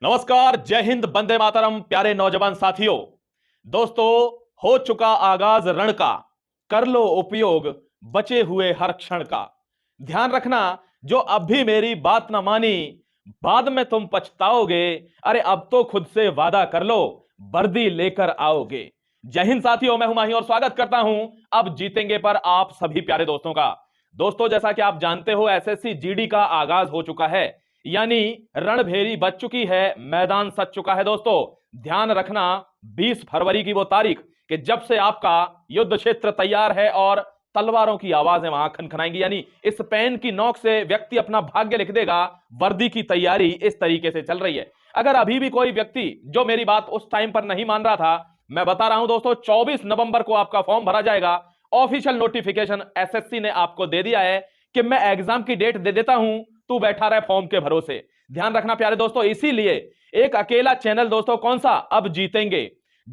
नमस्कार, जय हिंद, वंदे मातरम। प्यारे नौजवान साथियों, दोस्तों, हो चुका आगाज रण का, कर लो उपयोग बचे हुए हर क्षण का। ध्यान रखना, जो अब भी मेरी बात ना मानी, बाद में तुम पछताओगे। अरे अब तो खुद से वादा कर लो, वर्दी लेकर आओगे। जय हिंद साथियों, मैं हूं माही और स्वागत करता हूं अब जीतेंगे पर आप सभी प्यारे दोस्तों का। दोस्तों, जैसा कि आप जानते हो, एसएससी जीडी का आगाज हो चुका है, यानी रणभेरी बच चुकी है, मैदान सज चुका है। दोस्तों, ध्यान रखना, 20 फरवरी की वो तारीख कि जब से आपका युद्ध क्षेत्र तैयार है और तलवारों की आवाजें वहां खनखनाएंगी, यानी इस पेन की नोक से व्यक्ति अपना भाग्य लिख देगा। वर्दी की तैयारी इस तरीके से चल रही है। अगर अभी भी कोई व्यक्ति जो मेरी बात उस टाइम पर नहीं मान रहा था, मैं बता रहा हूं दोस्तों, 24 नवंबर को आपका फॉर्म भरा जाएगा। ऑफिशियल नोटिफिकेशन एसएससी ने आपको दे दिया है कि मैं एग्जाम की डेट दे देता हूं, तू बैठा रहे फॉर्म के भरोसे। ध्यान रखना प्यारे दोस्तों, इसीलिए एक अकेला चैनल दोस्तों, कौन सा, अब जीतेंगे,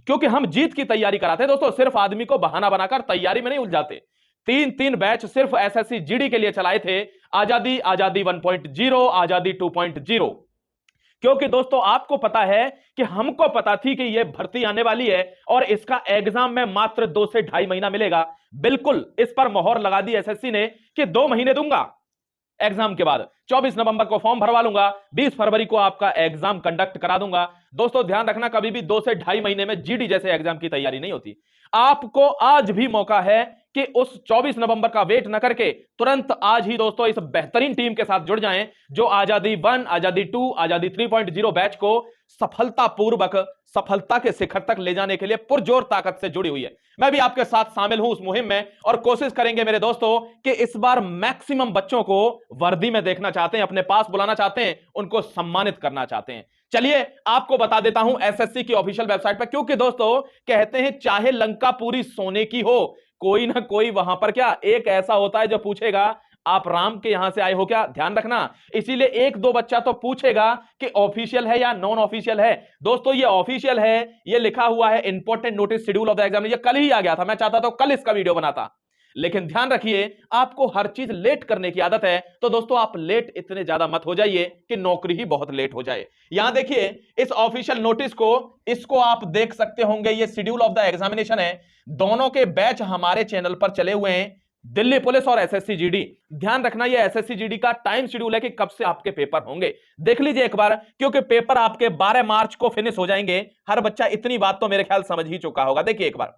क्योंकि हम जीत की तैयारी कराते हैं दोस्तों। सिर्फ आदमी को बहाना बनाकर तैयारी में नहीं उलझाते। तीन तीन बैच सिर्फ एसएससी जीडी के लिए चलाए थे। आजादी, आजादी 1.0, आजादी 2.0। क्योंकि दोस्तों आपको पता है कि हमको पता थी कि यह भर्ती आने वाली है और इसका एग्जाम में मात्र 2 से 2.5 महीना मिलेगा। बिल्कुल इस पर मोहर लगा दी एसएससी ने कि 2 महीने दूंगा एग्जाम के बाद। 24 नवंबर को फॉर्म भरवा लूंगा, 20 फरवरी को आपका एग्जाम कंडक्ट करा दूंगा। दोस्तों ध्यान रखना, कभी भी 2 से 2.5 महीने में जीडी जैसे एग्जाम की तैयारी नहीं होती। आपको आज भी मौका है कि उस 24 नवंबर का वेट न करके तुरंत आज ही दोस्तों इस बेहतरीन टीम के साथ जुड़ जाएं, जो आजादी 1, आजादी 2, आजादी 3.0 बैच को सफलतापूर्वक सफलता के शिखर तक ले जाने के लिए पुरजोर ताकत से जुड़ी हुई है। मैं भी आपके साथ शामिल हूं उस मुहिम में और कोशिश करेंगे मेरे दोस्तों कि इस बार मैक्सिमम बच्चों को वर्दी में देखना चाहते हैं, अपने पास बुलाना चाहते हैं, उनको सम्मानित करना चाहते हैं। चलिए आपको बता देता हूं एसएससी की ऑफिशियल वेबसाइट पर, क्योंकि दोस्तों कहते हैं चाहे लंका पूरी सोने की हो, कोई ना कोई वहां पर क्या एक ऐसा होता है जो पूछेगा आप राम के यहां से आए हो क्या। ध्यान रखना, इसीलिए एक दो बच्चा तो पूछेगा कि ऑफिशियल है या नॉन ऑफिशियल है। दोस्तों ये ऑफिशियल है, ये लिखा हुआ है important notice schedule of the exam, ये कल ही आ गया था। मैं चाहता था कल इसका वीडियो बनाता, लेकिन ध्यान रखिए आपको हर चीज लेट करने की आदत है, तो दोस्तों आप लेट इतने ज्यादा मत हो जाइए कि नौकरी ही बहुत लेट हो जाए। यहां देखिए इस ऑफिशियल नोटिस को, इसको आप देख सकते होंगे, ये शेड्यूल ऑफ द एग्जामिनेशन है। दोनों के बैच हमारे चैनल पर चले हुए हैं, दिल्ली पुलिस और एसएससी जीडी। ध्यान रखना, ये एसएससी जीडी का टाइम शेड्यूल है कि कब से आपके पेपर होंगे। देख लीजिए एक बार, क्योंकि पेपर आपके 12 मार्च को फिनिश हो जाएंगे। हर बच्चा इतनी बात तो मेरे ख्याल समझ ही चुका होगा। देखिए एक बार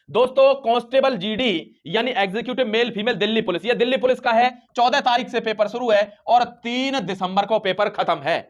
दोस्तों, कांस्टेबल जीडी यानी executive male female Delhi police, ये दिल्ली पुलिस का है। 14 तारीख से पेपर शुरू है और 3 दिसंबर को पेपर खत्म है।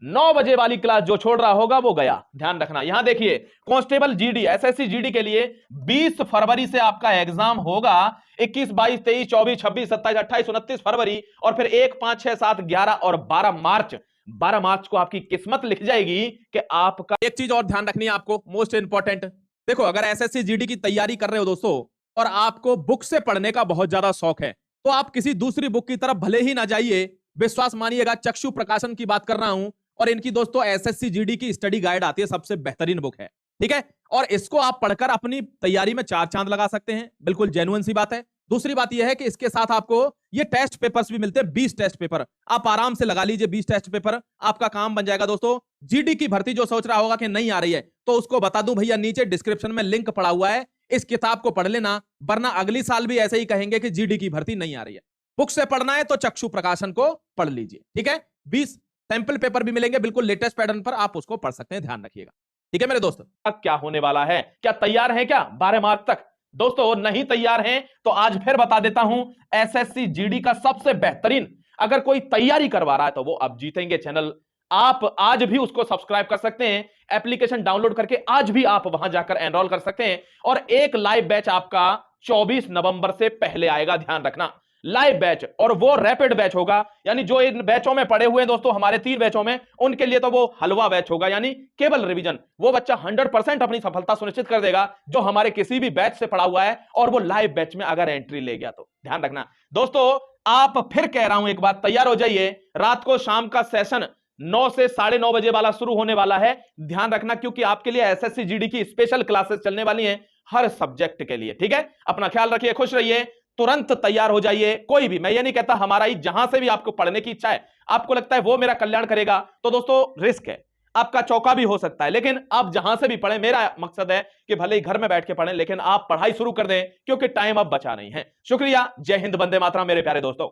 9 बजे वाली क्लास जो छोड़ रहा होगा वो गया। ध्यान रखना, यहां देखिए कांस्टेबल जीडी एसएससी जीडी के लिए 20 फरवरी से आपका एग्जाम होगा। 21, 22, 23, 24, 26, 27, 28, 29 फरवरी और फिर 1, 5, 6, 7, 11 और 12 मार्च को आपकी किस्मत लिख जाएगी कि आपका। एक चीज और ध्यान रखनी है आपको, मोस्ट इंपॉर्टेंट। देखो, अगर एसएससी जीडी की तैयारी कर रहे हो दोस्तों और आपको बुक से पढ़ने का बहुत ज्यादा शौक है, तो आप किसी दूसरी बुक की तरफ भले ही ना जाइए। विश्वास मानिएगा, चक्षु प्रकाशन की बात कर रहा हूं और इनकी दोस्तों एसएससी जीडी की स्टडी गाइड आती है, सबसे बेहतरीन बुक है, ठीक है। और इसको आप पढ़कर अपनी तैयारी में 4 चांद लगा सकते हैं, बिल्कुल जेन्युइन सी बात है। दूसरी बात यह है कि इसके साथ आपको ये टेस्ट पेपर्स भी मिलते हैं, 20 टेस्ट पेपर। आप आराम से लगा लीजिए 20 टेस्ट पेपर, आपका काम बन जाएगा। दोस्तों जीडी की भर्ती जो सोच रहा होगा कि नहीं आ रही है, तो उसको बता दूं भैया, नीचे डिस्क्रिप्शन में लिंक पड़ा हुआ है, इस किताब को पढ़ लेना, वरना अगली साल भी ऐसे ही कहेंगे कि जीडी की भर्ती नहीं आ रही है। बुक से पढ़ना है तो चक्षु प्रकाशन को पढ़ लीजिए, ठीक है। 20 सैंपल पेपर भी मिलेंगे, बिल्कुल लेटेस्ट पैटर्न पर, आप उसको पढ़ सकते हैं। ध्यान रखिएगा, ठीक है मेरे दोस्त। क्या होने वाला है, क्या तैयार हैं क्या 12 मार्च तक? दोस्तों नहीं तैयार हैं तो आज फिर बता देता हूं, एसएससी जीडी का सबसे बेहतरीन, अगर कोई तैयारी करवा रहा है तो वो अब जीतेंगे चैनल, आप आज भी उसको सब्सक्राइब कर सकते हैं। एप्लीकेशन डाउनलोड करके आज भी आप वहां जाकर एनरोल कर सकते हैं और एक लाइव बैच आपका 24 नवंबर से पहले आएगा। ध्यान रखना, लाइव बैच, और वो रैपिड बैच होगा, यानी जो इन बैचों में पढ़े हुए हैं दोस्तों, हमारे 3 बैचों में, उनके लिए तो वो हलवा बैच होगा, यानी केवल रिवीजन। वो बच्चा 100% अपनी सफलता सुनिश्चित कर देगा जो हमारे किसी भी बैच से पढ़ा हुआ है और वो लाइव बैच में अगर एंट्री ले गया तो। ध्यान रखना दोस्तों, आप फिर कह रहा हूं एक बात, तैयार हो जाइए। रात को शाम का सेशन 9 से 9:30 बजे वाला शुरू होने वाला है। ध्यान रखना, क्योंकि आपके लिए एसएससी जीडी की स्पेशल क्लासेस चलने वाली हैं हर सब्जेक्ट के लिए, ठीक है। अपना ख्याल रखिए, खुश रहिए। तुरंत तैयार हो जाइए। कोई भी, मैं ये नहीं कहता, हमारा ही जहां से भी आपको पढ़ने की इच्छा है, आपको लगता है वो मेरा कल्याण करेगा, तो दोस्तों रिस्क है, आपका चौका भी हो सकता है, लेकिन आप जहां से भी पढ़ें, मेरा मकसद है कि भले ही घर में बैठ के पढ़ें, लेकिन आप पढ़ाई शुरू कर दें, क्योंकि टाइम अब बचा नहीं है। शुक्रिया। जय हिंद, वंदे मातरम मेरे प्यारे दोस्तों।